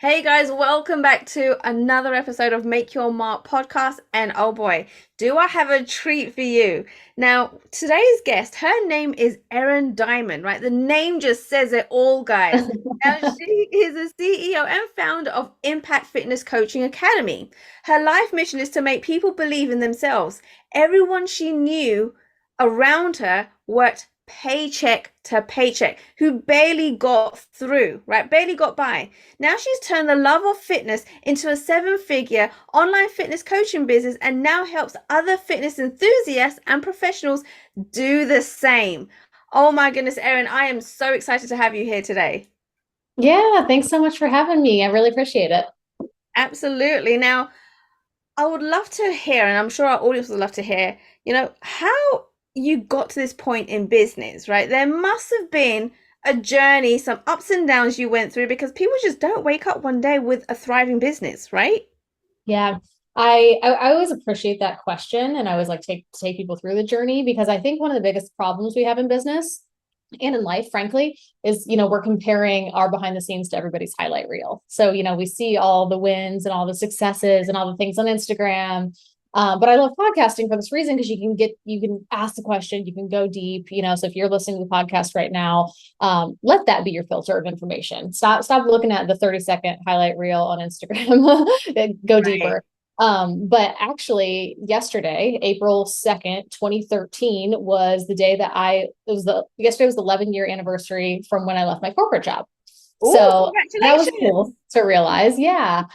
Hey guys, welcome back to another episode of Make Your Mark podcast. And oh boy, do I have a treat for you. Now, today's guest, her name is Erin Dimond, right? The name just says it all, guys. Now, she is the CEO and founder of Impact Fitness Coaching Academy. Her life mission is to make people believe in themselves. Everyone she knew around her worked paycheck to paycheck, who barely got through, right? Barely got by. Now she's turned the love of fitness into a seven-figure online fitness coaching business and now helps other fitness enthusiasts and professionals do the same. Oh my goodness, Erin, I am so excited to have you here today. Yeah, thanks so much for having me. I really appreciate it. Absolutely. Now, I would love to hear, and I'm sure our audience would love to hear, how you got to this point in business, right? There must have been a journey, some ups and downs you went through because people just don't wake up one day with a thriving business, right? Yeah. I always appreciate that question, and I always like take people through the journey because I think one of the biggest problems we have in business and in life, frankly, is we're comparing our behind the scenes to everybody's highlight reel. So we see all the wins and all the successes and all the things on Instagram. But I love podcasting for this reason because you can ask the question, you can go deep. So if you're listening to the podcast right now, let that be your filter of information. Stop looking at the 30-second highlight reel on Instagram. Go Right. deeper. But actually yesterday, April 2nd, 2013 was the day that yesterday was the 11-year anniversary from when I left my corporate job. Oh, So that was congratulations. cool to realize. Yeah.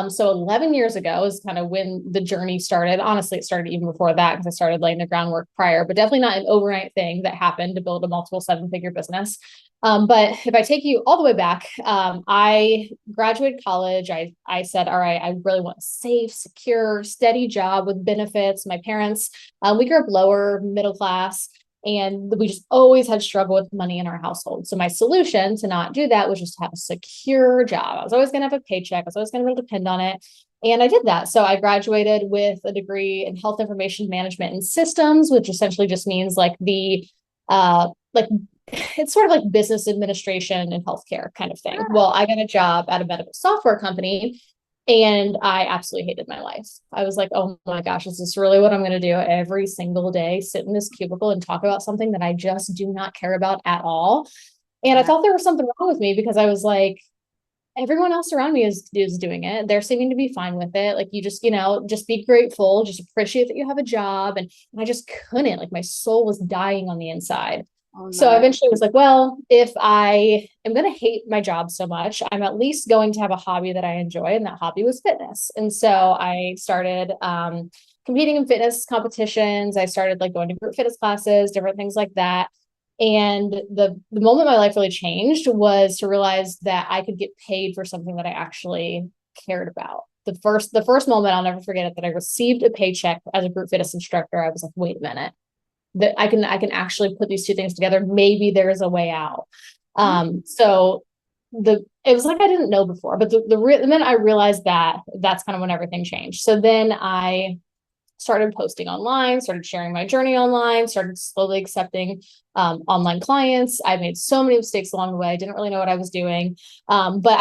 So 11 years ago is kind of when the journey started. Honestly, it started even before that because I started laying the groundwork prior, but definitely not an overnight thing that happened to build a multiple seven-figure business. But if I take you all the way back, I graduated college. I said, all right, I really want a safe, secure, steady job with benefits. My parents, we grew up lower middle class. And we just always had struggle with money in our household. So my solution to not do that was just to have a secure job. I was always going to have a paycheck. I was always going to be able to depend on it. And I did that. So I graduated with a degree in health information management and systems, which essentially just means like it's sort of like business administration and healthcare kind of thing. Well, I got a job at a medical software company and I absolutely hated my life. I was like, oh my gosh, is this really what I'm going to do every single day? Sit in this cubicle and talk about something that I just do not care about at all. And I Wow. thought there was something wrong with me because I was like, everyone else around me is doing it. They're seeming to be fine with it. Like you just be grateful, just appreciate that you have a job. And I just couldn't, like my soul was dying on the inside. Oh So I no. eventually was like, well, if I am going to hate my job so much, I'm at least going to have a hobby that I enjoy. And that hobby was fitness. And so I started competing in fitness competitions. I started like going to group fitness classes, different things like that. And the moment my life really changed was to realize that I could get paid for something that I actually cared about. The first moment I'll never forget it that I received a paycheck as a group fitness instructor. I was like, wait a minute, that I can actually put these two things together. Maybe there's a way out. So it was like I didn't know before, but the minute I realized that, that's kind of when everything changed. So then I started posting online, started sharing my journey online, started slowly accepting online clients. I made so many mistakes along the way. I didn't really know what I was doing. But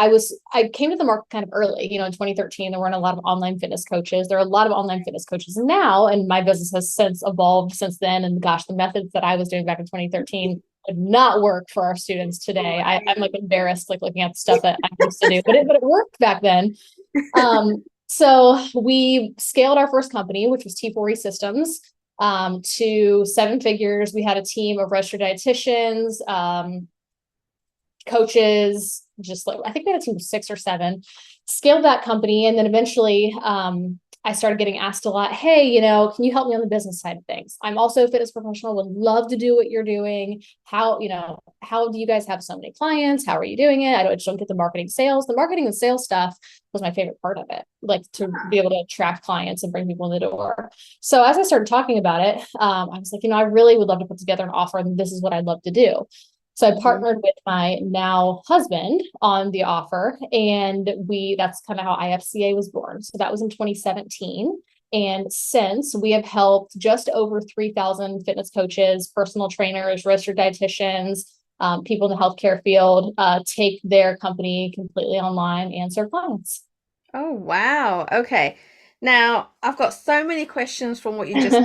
I came to the market kind of early. In 2013, there weren't a lot of online fitness coaches. There are a lot of online fitness coaches now, and my business has since evolved since then. And gosh, the methods that I was doing back in 2013 would not work for our students today. I'm like embarrassed, like looking at the stuff that I used to do, but it worked back then. So we scaled our first company, which was T4E Systems, to seven figures. We had a team of registered dietitians, coaches, just like I think we had a team of six or seven, scaled that company. And then eventually I started getting asked a lot, hey, can you help me on the business side of things? I'm also a fitness professional, would love to do what you're doing. How do you guys have so many clients? How are you doing it? I just don't get the marketing sales. The marketing and sales stuff was my favorite part of it, like to be able to attract clients and bring people in the door. So as I started talking about it, I was like, I really would love to put together an offer, and this is what I'd love to do. So I Mhm. partnered with my now husband on the offer, and that's kind of how IFCA was born. So that was in 2017. And since we have helped just over 3,000 fitness coaches, personal trainers, registered dietitians, people in the healthcare field take their company completely online and serve clients. Oh, wow. Okay. Now, I've got so many questions from what you just,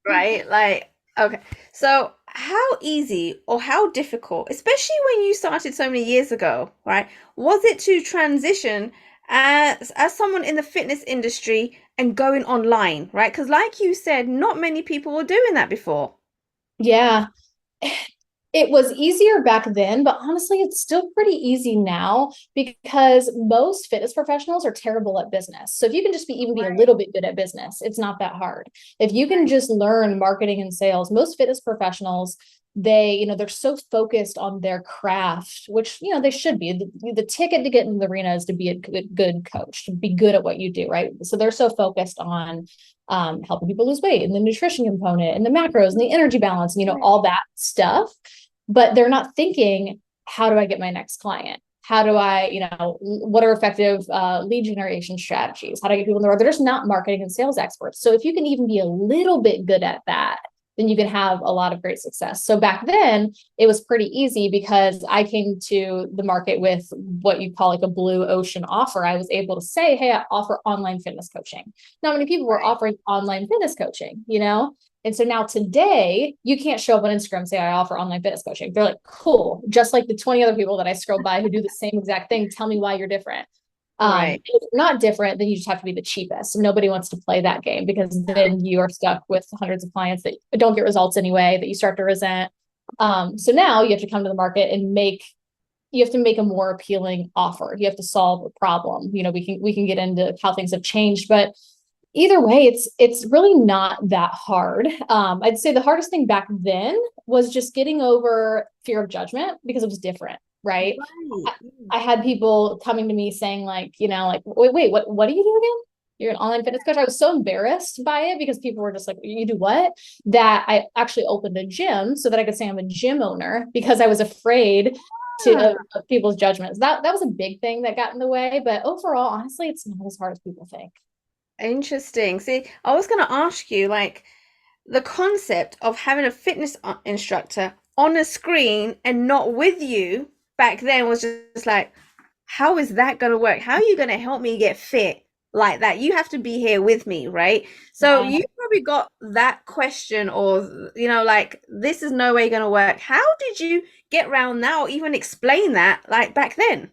right? Like, okay. So, how easy or how difficult, especially when you started so many years ago, right? Was it to transition as someone in the fitness industry and going online, right? Because like you said, not many people were doing that before. Yeah. It was easier back then, but honestly, it's still pretty easy now because most fitness professionals are terrible at business. So if you can just even be a Right. little bit good at business, it's not that hard. If you can just learn marketing and sales, most fitness professionals, they're so focused on their craft, which, they should be. The ticket to get in the arena is to be a good coach, to be good at what you do, right? So they're so focused on helping people lose weight and the nutrition component and the macros and the energy balance and, Right. all that stuff, but they're not thinking, how do I get my next client? How do I, what are effective lead generation strategies? How do I get people in the door? They're just not marketing and sales experts. So if you can even be a little bit good at that, then you can have a lot of great success. So back then, it was pretty easy because I came to the market with what you call like a blue ocean offer. I was able to say, hey, I offer online fitness coaching. Not many people were Right. offering online fitness coaching, And so now today, you can't show up on Instagram and say, I offer online fitness coaching. They're like, cool. Just like the 20 other people that I scroll by who do the same exact thing. Tell me why you're different. Right. If you're not different, then you just have to be the cheapest. Nobody wants to play that game because then you are stuck with hundreds of clients that don't get results anyway, that you start to resent. So now you have to come to the market and you have to make a more appealing offer. You have to solve a problem. We can get into how things have changed, but either way, it's really not that hard. I'd say the hardest thing back then was just getting over fear of judgment because it was different, right? Right. I, I had people coming to me saying like, wait, what do you do again? You're an online fitness coach. I was so embarrassed by it because people were just like, you do what? That I actually opened a gym so that I could say I'm a gym owner because I was afraid Ah, of people's judgments. That was a big thing that got in the way. But overall, honestly, it's not as hard as people think. interesting. See, I was going to ask you, like, the concept of having a fitness instructor on a screen and not with you back then was just like, how is that going to work? How are you going to help me get fit like that? You have to be here with me, right? So Yeah. you probably got that question, or, like, this is no way going to work. How did you get around that or even explain that like back then?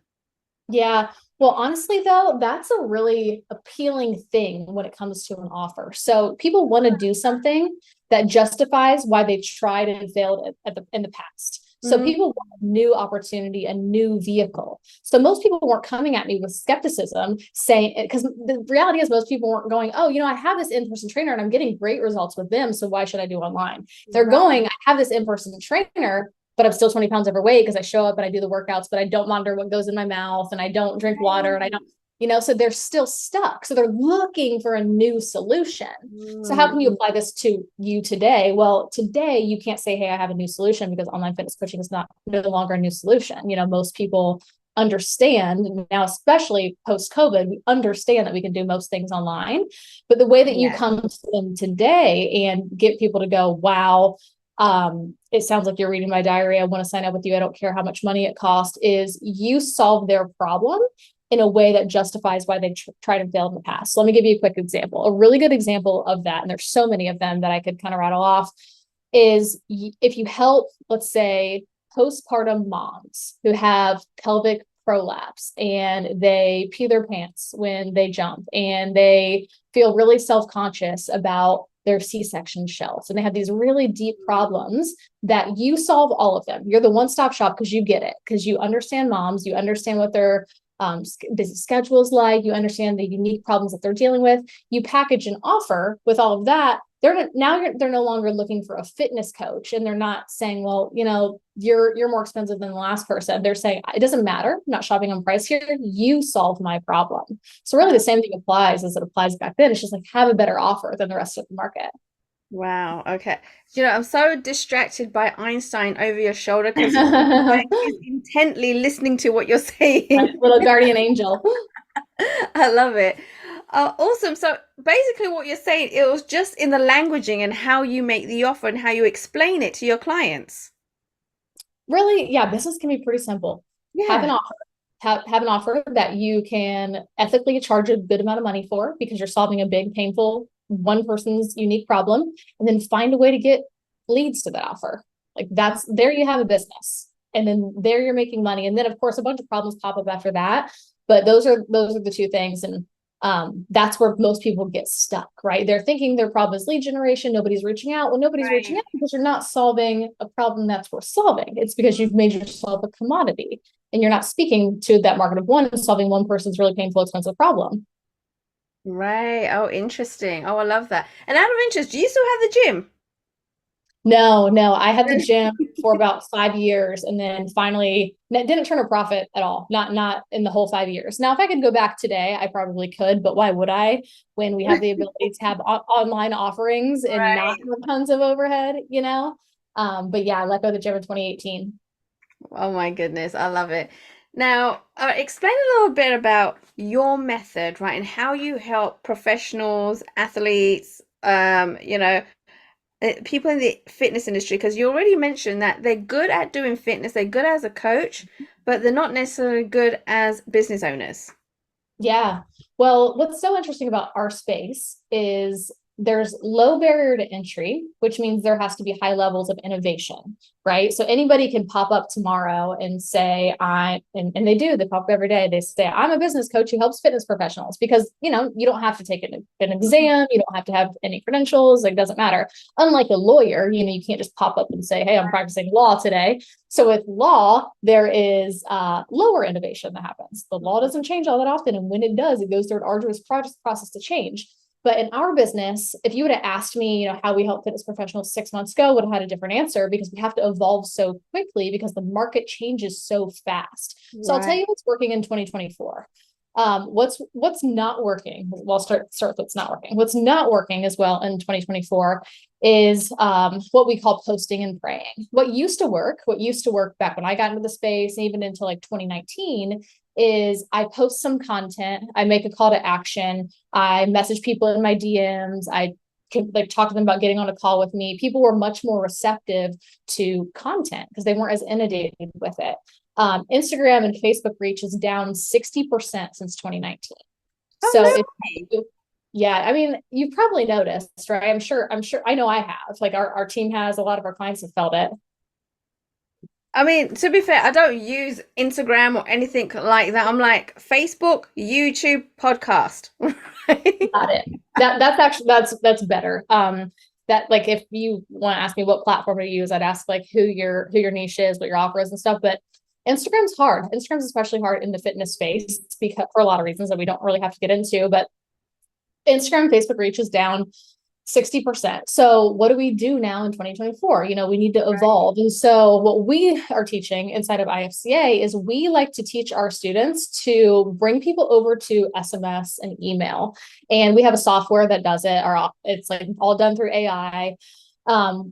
Yeah. Well, honestly, though, that's a really appealing thing when it comes to an offer. So people want to do something that justifies why they tried and failed in the past. So Mm, people want a new opportunity, a new vehicle. So most people weren't coming at me with skepticism, saying, because the reality is most people weren't going, oh, I have this in-person trainer and I'm getting great results with them. So why should I do online? They're right. going, I have this in-person trainer, but I'm still 20 pounds overweight because I show up and I do the workouts, but I don't monitor what goes in my mouth and I don't drink water and I don't, so they're still stuck. So they're looking for a new solution. So how Mm, can you apply this to you today? Well, today you can't say, hey, I have a new solution because online fitness coaching is not no longer a new solution. Most people understand now, especially post COVID, we understand that we can do most things online. But the way that you yeah. come to them today and get people to go, wow, it sounds like you're reading my diary. I want to sign up with you. I don't care how much money it costs. Is you solve their problem in a way that justifies why they tried and failed in the past. So let me give you a quick example. A really good example of that, and there's so many of them that I could kind of rattle off, is if you help, let's say, postpartum moms who have pelvic prolapse and they pee their pants when they jump and they feel really self-conscious about their C-section shells and they have these really deep problems that you solve all of them. You're the one-stop shop because you get it, because you understand moms, you understand what their busy schedules like, you understand the unique problems that they're dealing with. You package an offer with all of that. They're no longer looking for a fitness coach, and they're not saying, well, you're more expensive than the last person. They're saying it doesn't matter. I'm not shopping on price here. You solve my problem. So really, the same thing applies as it applies back then. It's just like have a better offer than the rest of the market. Wow. Okay. I'm so distracted by Einstein over your shoulder because like he's intently listening to what you're saying. Little guardian angel. I love it. Awesome. So basically, what you're saying, it was just in the languaging and how you make the offer and how you explain it to your clients. Really, yeah, business can be pretty simple. Have an Yeah. offer. Have an offer that you can ethically charge a good amount of money for because you're solving a big, painful, one person's unique problem, and then find a way to get leads to that offer. Like that's there you have a business. And then there you're making money. And then of course a bunch of problems pop up after that. But those are the two things. And that's where most people get stuck, right? They're thinking their problem is lead generation. Nobody's reaching out. Well, nobody's reaching Right. out because you're not solving a problem that's worth solving. It's because you've made yourself a commodity and you're not speaking to that market of one and solving one person's really painful, expensive problem. Right. Oh, interesting. Oh, I love that. And out of interest, do you still have the gym? No, no, I had the gym for about 5 years and then finally didn't turn a profit at all. Not in the whole 5 years. Now, if I could go back today, I probably could, but why would I when we have the ability to have online offerings and not Right. have tons of overhead, you know? But yeah, I let go of the gym in 2018. Oh my goodness, I love it. Now, explain a little bit about your method, right, and how you help professionals, athletes, people in the fitness industry, because you already mentioned that they're good at doing fitness, they're good as a coach, but they're not necessarily good as business owners. Yeah. Well, what's so interesting about our space is there's low barrier to entry, which means there has to be high levels of innovation, right? So anybody can pop up tomorrow and say, and they do, they pop up every day. They say, I'm a business coach who helps fitness professionals because, you don't have to take an exam. You don't have to have any credentials. Like, doesn't matter. Unlike a lawyer, you can't just pop up and say, hey, I'm practicing law today. So with law, there is lower innovation that happens. The law doesn't change all that often. And when it does, it goes through an arduous process to change. But in our business, if you would have asked me, how we help fitness professionals 6 months ago, would have had a different answer because we have to evolve so quickly because the market changes so fast. So I'll tell Right. you what's working in 2024. What's not working? Well, start with what's not working. What's not working as well in 2024 is what we call posting and praying. What used to work back when I got into the space, and even into like 2019, is I post some content, I make a call to action, I message people in my DMs, I could like talk to them about getting on a call with me. People were much more receptive to content because they weren't as inundated with it. Instagram and Facebook reach is down 60% since 2019. Oh, So if no way. yeah, I mean, you've probably noticed, right? I'm sure I know I have. Like our team has, a lot of our clients have felt it. I mean, to be fair, I don't use Instagram or anything like that. I'm like Facebook, YouTube, podcast. Right? Got it. That's actually that's better. That like if you want to ask me what platform to use, I'd ask like who your niche is, what your offer is and stuff. But Instagram's hard. Instagram's especially hard in the fitness space because for a lot of reasons that we don't really have to get into. But Instagram, Facebook reach is down 60%. So what do we do now in 2024? We need to evolve. And so what we are teaching inside of IFCA is we like to teach our students to bring people over to SMS and email. And we have a software that does it, or it's like all done through AI,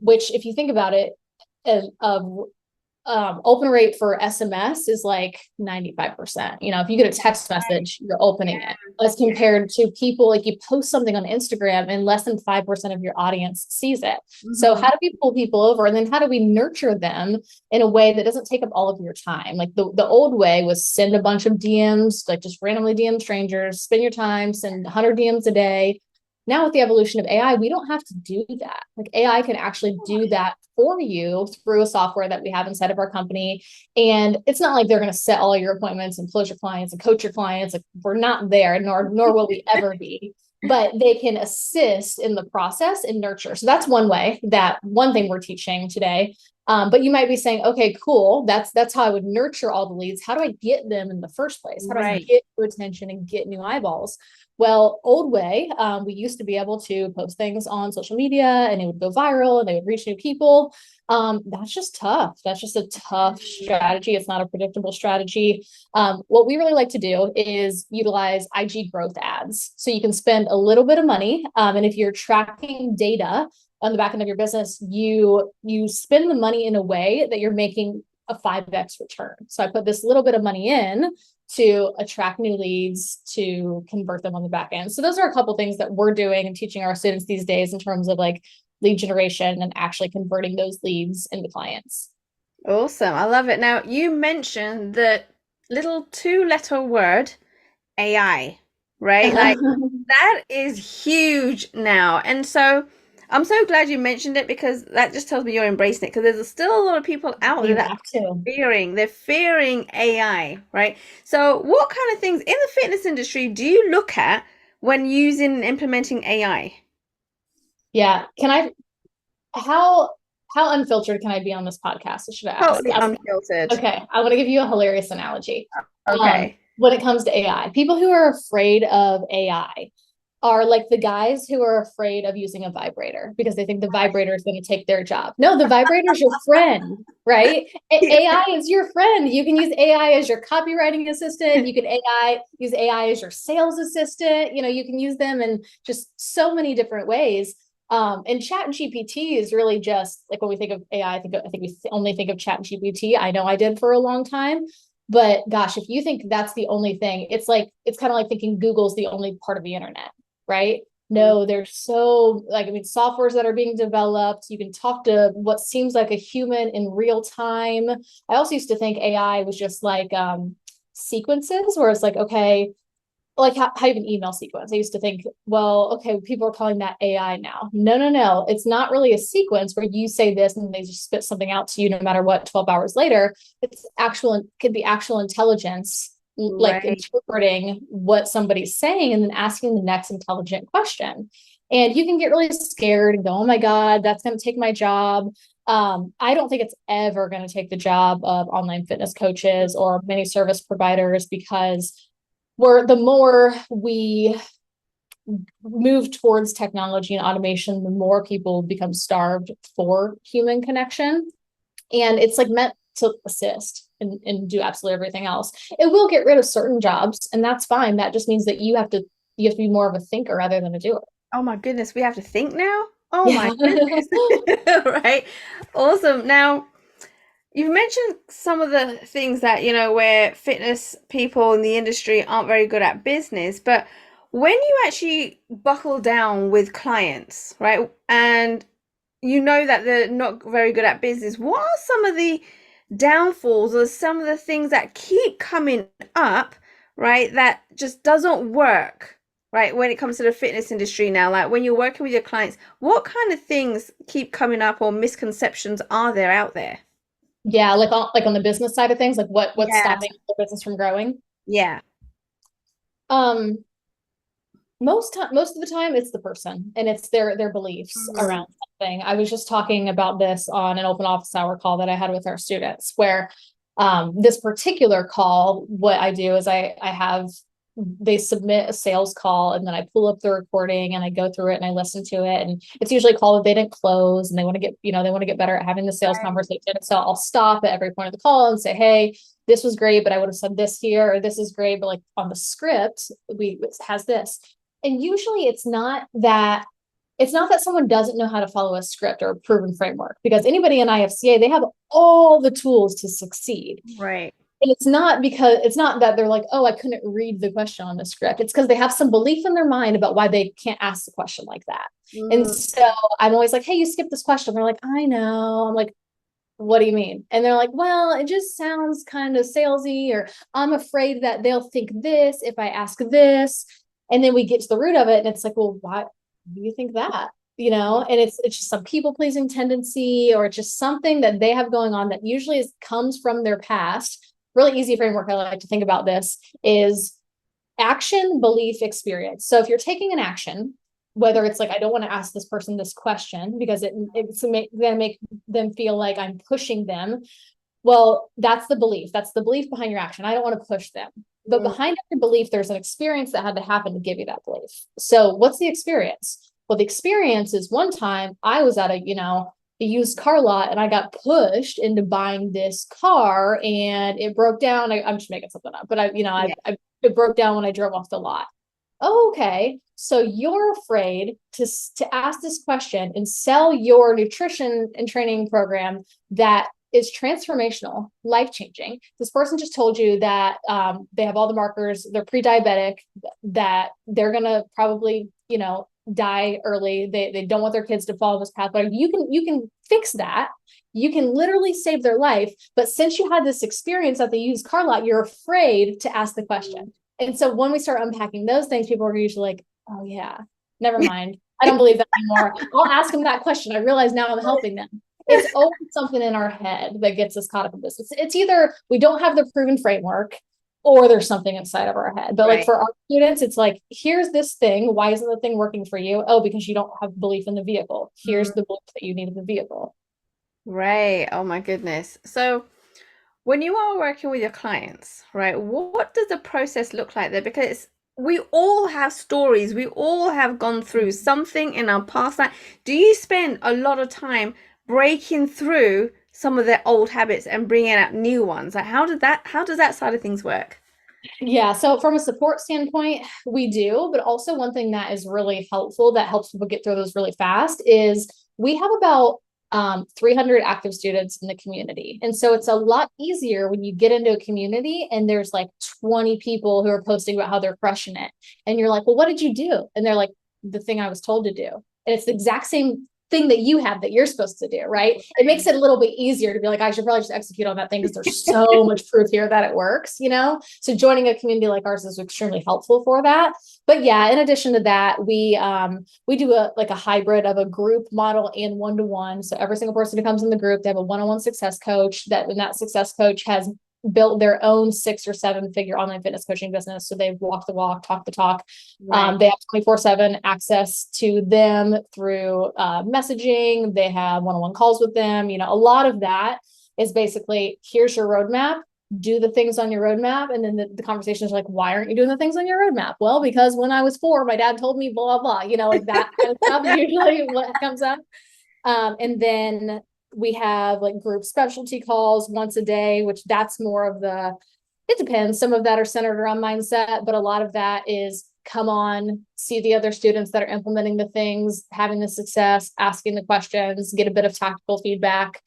which if you think about it, of open rate for SMS is like 95%. If you get a text message, you're opening it. As Yeah. compared to people, like you post something on Instagram and less than 5% of your audience sees it. So Mhm. how do we pull people over? And then how do we nurture them in a way that doesn't take up all of your time? Like the old way was send a bunch of DMs, like just randomly DM strangers, spend your time, send 100 DMs a day. Now with the evolution of AI, we don't have to do that. Like AI can actually do that for you through a software that we have inside of our company. And it's not like they're going to set all your appointments and close your clients and coach your clients. Like we're not there, nor will we ever be. But they can assist in the process and nurture. So that's one thing we're teaching today. But you might be saying, okay, cool. That's how I would nurture all the leads. How do I get them in the first place? How do I Right. get new attention and get new eyeballs? Well, old way, we used to be able to post things on social media and it would go viral and they would reach new people. That's just tough. That's just a tough strategy. It's not a predictable strategy. What we really like to do is utilize IG growth ads. So you can spend a little bit of money. And if you're tracking data on the back end of your business, you spend the money in a way that you're making a 5x return. So I put this little bit of money in to attract new leads, to convert them on the back end. So those are a couple things that we're doing and teaching our students these days in terms of like lead generation and actually converting those leads into clients. Awesome. I love it. Now, you mentioned the little two-letter word AI, right? Like that is huge now. And so I'm so glad you mentioned it because that just tells me you're embracing it because there's still a lot of people out there You that have to. they're fearing AI, right? So what kind of things in the fitness industry do you look at when using and implementing AI? Yeah. How unfiltered can I be on this podcast? I should ask. Totally unfiltered. Okay, I want to give you a hilarious analogy. Okay. When it comes to AI, people who are afraid of AI are like the guys who are afraid of using a vibrator because they think the vibrator is going to take their job. No, the vibrator is your friend, right? AI is your friend. You can use AI as your copywriting assistant. You can use AI as your sales assistant. You can use them in just so many different ways. And Chat GPT is really just like when we think of AI, I think we only think of Chat GPT. I know I did for a long time. But gosh, if you think that's the only thing, it's kind of like thinking Google's the only part of the internet, right? No, there's softwares that are being developed. You can talk to what seems like a human in real time. I also used to think AI was just like sequences, where it's like, okay, like how you have an email sequence. I used to think, well, okay, people are calling that AI now. No, no, no. It's not really a sequence where you say this and they just spit something out to you no matter what 12 hours later. Could be actual intelligence, like Right. interpreting what somebody's saying and then asking the next intelligent question. And you can get really scared and go, oh my God, that's going to take my job. I don't think it's ever going to take the job of online fitness coaches or many service providers because the more we move towards technology and automation, the more people become starved for human connection. And it's like meant to assist and do absolutely everything else. It will get rid of certain jobs, and that's fine. That just means that you have to be more of a thinker rather than a doer. Oh my goodness, we have to think now? Oh my Yeah. goodness. Right. Awesome. Now, you've mentioned some of the things that, where fitness people in the industry aren't very good at business, but when you actually buckle down with clients, right, and you know that they're not very good at business, what are some of the downfalls or some of the things that keep coming up, right, that just doesn't work, right, when it comes to the fitness industry now? Like when you're working with your clients, what kind of things keep coming up or misconceptions are there out there? Yeah, like on the business side of things, like what's Yeah. stopping the business from growing. Yeah. Um, most of the time it's the person and it's their beliefs Mm. around something. I was just talking about this on an open office hour call that I had with our students, where this particular call, what I do is I have they submit a sales call and then I pull up the recording and I go through it and I listen to it, and it's usually a call that they didn't close and they want to get better at having the sales Right. conversation. So I'll stop at every point of the call and say, hey, this was great, but I would have said this here, or this is great, but like on the script it has this. And usually it's not that someone doesn't know how to follow a script or a proven framework, because anybody in IFCA, they have all the tools to succeed. Right. And it's not that they're like, oh, I couldn't read the question on the script. It's because they have some belief in their mind about why they can't ask the question like that. And Mm. so I'm always like, hey, you skipped this question. They're like, I know. I'm like, what do you mean? And they're like, well, it just sounds kind of salesy, or I'm afraid that they'll think this if I ask this. And then we get to the root of it, and it's like, well, why do you think that? And it's just some people pleasing tendency, or just something that they have going on that usually comes from their past. Really easy framework I like to think about this is action, belief, experience. So if you're taking an action, whether it's like, I don't want to ask this person this question because it's going to make them feel like I'm pushing them. Well, that's the belief. That's the belief behind your action. I don't want to push them. But Mm. behind every belief, there's an experience that had to happen to give you that belief. So what's the experience? Well, the experience is one time I was at a used car lot and I got pushed into buying this car and it broke down. I'm just making something up, but Yeah. it broke down when I drove off the lot. Oh, okay. So you're afraid to ask this question and sell your nutrition and training program that is transformational, life changing. This person just told you that they have all the markers, they're pre diabetic, that they're gonna probably die early. They don't want their kids to follow this path, but you can fix that. You can literally save their life. But since you had this experience at the used car lot, you're afraid to ask the question. And so when we start unpacking those things, people are usually like, oh yeah, never mind. I don't believe that anymore. I'll ask them that question. I realize now I'm helping them. It's always something in our head that gets us caught up in this. It's either we don't have the proven framework or there's something inside of our head. But like for our students, it's like, here's this thing. Why isn't the thing working for you? Oh, because you don't have belief in the vehicle. Here's the belief that you need in the vehicle. Right. Oh my goodness. So when you are working with your clients, right, what does the process look like there? Because we all have stories, we all have gone through something in our past life. Do you spend a lot of time breaking through some of their old habits and bringing out new ones? Like how does that side of things work? Yeah. So from a support standpoint, we do, but also one thing that is really helpful that helps people get through those really fast is we have about 300 active students in the community. And so it's a lot easier when you get into a community and there's like 20 people who are posting about how they're crushing it. And you're like, well, what did you do? And they're like, the thing I was told to do. And it's the exact same thing that you have that you're supposed to do, right? It makes it a little bit easier to be like, I should probably just execute on that thing because there's so much proof here that it works, you know? So joining a community like ours is extremely helpful for that. But yeah, in addition to that, we do a hybrid of a group model and one-to-one. So every single person who comes in the group, they have a one-on-one success coach and that success coach has built their own 6 or 7 figure online fitness coaching business. So they walk the walk, talk the talk. Right. They have 24/7 access to them through messaging. They have one-on-one calls with them. You know, a lot of that is basically, here's your roadmap, do the things on your roadmap. And then the conversation is like, why aren't you doing the things on your roadmap? Well, because when I was 4, my dad told me blah, blah, blah, you know, like that kind of stuff is usually what comes up. And then we have like group specialty calls once a day, which that's more of it depends. Some of that are centered around mindset, but a lot of that is come on, see the other students that are implementing the things, having the success, asking the questions, get a bit of tactical feedback.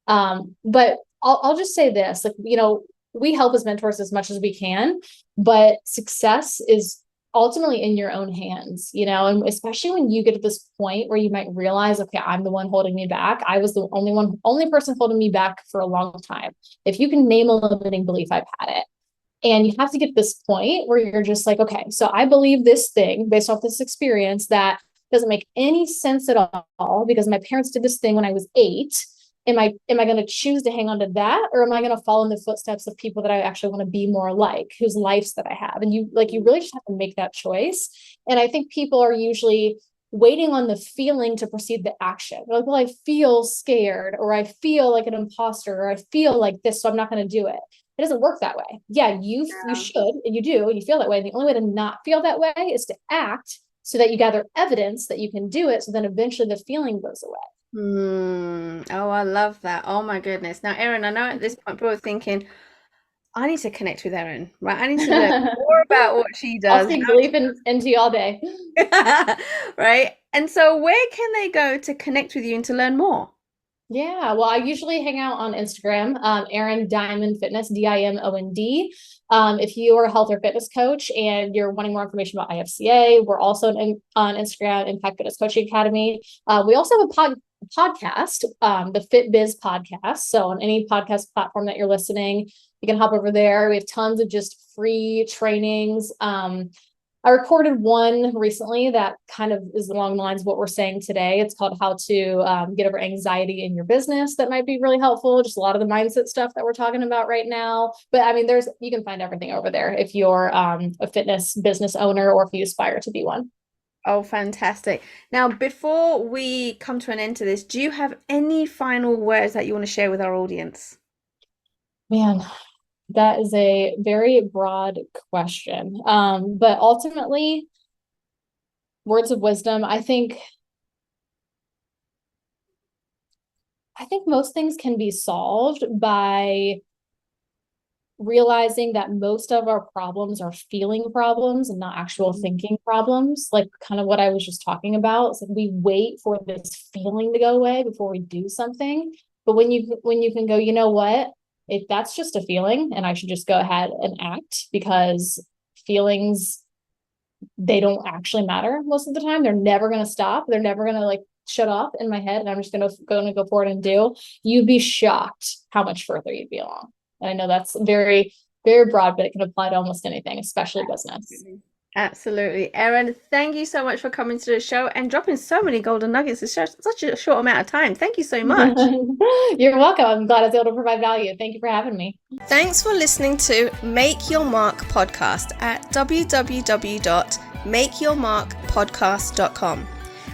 But I'll just say this, like, you know, we help as mentors as much as we can, but success is ultimately in your own hands, you know, and especially when you get to this point where you might realize, okay, I'm the one holding me back. I was the only person holding me back for a long time. If you can name a limiting belief, I've had it. And you have to get to this point where you're just like, okay, so I believe this thing based off this experience that doesn't make any sense at all because my parents did this thing when I was 8. Am I going to choose to hang on to that, or am I going to follow in the footsteps of people that I actually want to be more like, whose lives that I have? And you really just have to make that choice. And I think people are usually waiting on the feeling to proceed the action. They're like, well, I feel scared, or I feel like an imposter, or I feel like this, so I'm not going to do it. It doesn't work that way. Yeah, you should, and you do, and you feel that way. And the only way to not feel that way is to act so that you gather evidence that you can do it. So then eventually the feeling goes away. Oh, I love that. Oh my goodness. Now, Erin, I know at this point people are thinking, I need to connect with Erin, right? I need to learn more about what she I'll does. speak belief into you all day. Right? And so where can they go to connect with you and to learn more? Yeah, well, I usually hang out on Instagram, Erin Dimond Fitness, Dimond. If you are a health or fitness coach and you're wanting more information about IFCA, we're also on Instagram, Impact Fitness Coaching Academy. We also have a podcast, the Fit Biz podcast. So on any podcast platform that you're listening, you can hop over there. We have tons of just free trainings. I recorded one recently that kind of is along the lines of what we're saying today. It's called How to Get Over Anxiety in Your Business. That might be really helpful. Just a lot of the mindset stuff that we're talking about right now. But I mean, you can find everything over there if you're a fitness business owner or if you aspire to be one. Oh, fantastic. Now, before we come to an end to this, do you have any final words that you want to share with our audience? Man, that is a very broad question. But ultimately, words of wisdom, I think most things can be solved by realizing that most of our problems are feeling problems and not actual thinking problems, like kind of what I was just talking about. So we wait for this feeling to go away before we do something. But when you can go, you know what, if that's just a feeling and I should just go ahead and act, because feelings they don't actually matter most of the time. They're never going to stop. They're never going to like shut off in my head. And I'm just going to go forward and do. You'd be shocked how much further you'd be along. And I know that's very, very broad, but it can apply to almost anything, especially business. Absolutely. Erin, thank you so much for coming to the show and dropping so many golden nuggets in such a short amount of time. Thank you so much. You're welcome. I'm glad I was able to provide value. Thank you for having me. Thanks for listening to Make Your Mark podcast at www.makeyourmarkpodcast.com.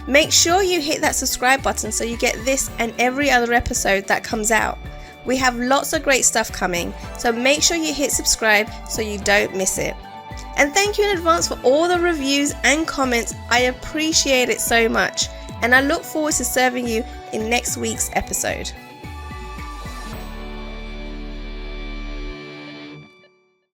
Make sure you hit that subscribe button so you get this and every other episode that comes out. We have lots of great stuff coming, so make sure you hit subscribe so you don't miss it. And thank you in advance for all the reviews and comments. I appreciate it so much. And I look forward to serving you in next week's episode.